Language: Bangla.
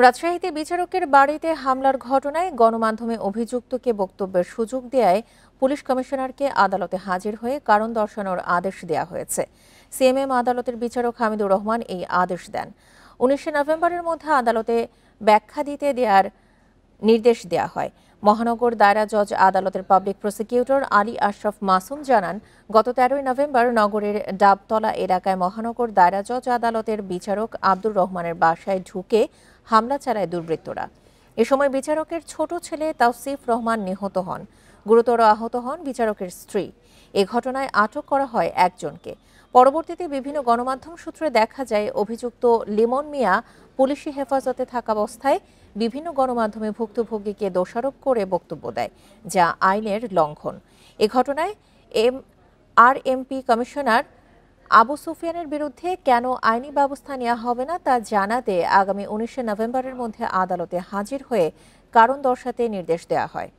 রাজশাহীতে বিচারকের বাড়িতে হামলার ঘটনায় গণমাধ্যমে অভিযুক্তকে বক্তব্যের সুযোগ দেয়ায় পুলিশ কমিশনারকে আদালতে হাজির হয়ে কারণ দর্শানোর আদেশ দেওয়া হয়েছে। সিএমএম আদালতের বিচারক হামিদুর রহমান এই আদেশ দেন। 19 নভেম্বরের মধ্যে আদালতে ব্যাখ্যা দিতে দেওয়ার নির্দেশ দেওয়া হয়। মহানগর দায়রা জজ আদালতের পাবলিক প্রসিকিউটর আলী আশরাফ মাসুম জানান, গত 13 নভেম্বর নগরের ডাবতলা এলাকায় মহানগর দায়রা জজ আদালতের বিচারক আব্দুর রহমানের বাসায় ঢুকে হামলা চালায় দুর্বৃত্তরা। এ সময় বিচারকের ছোট ছেলে তাওসিফ রহমান নিহত হন। গুরুতর আহত হন বিচারকের স্ত্রী। এ ঘটনায় আটক করা হয় একজনকে। পরবর্তীতে বিভিন্ন গণমাধ্যম সূত্রে দেখা যায়, অভিযুক্ত লিমন মিয়া পুলিশি হেফাজতে থাকাবস্থায় বিভিন্ন গণমাধ্যমে ভুক্তভোগীকে দোষারোপ করে বক্তব্য দেয়, যা আইনের লঙ্ঘন। এ ঘটনায় আরএমপি কমিশনার আবু সুফিয়ানের বিরুদ্ধে কেন আইনি ব্যবস্থা নেওয়া হবে না তা জানাতে আগামী 19 নভেম্বরের মধ্যে আদালতে হাজির হয়ে কারণ দর্শাতে নির্দেশ দেওয়া হয়।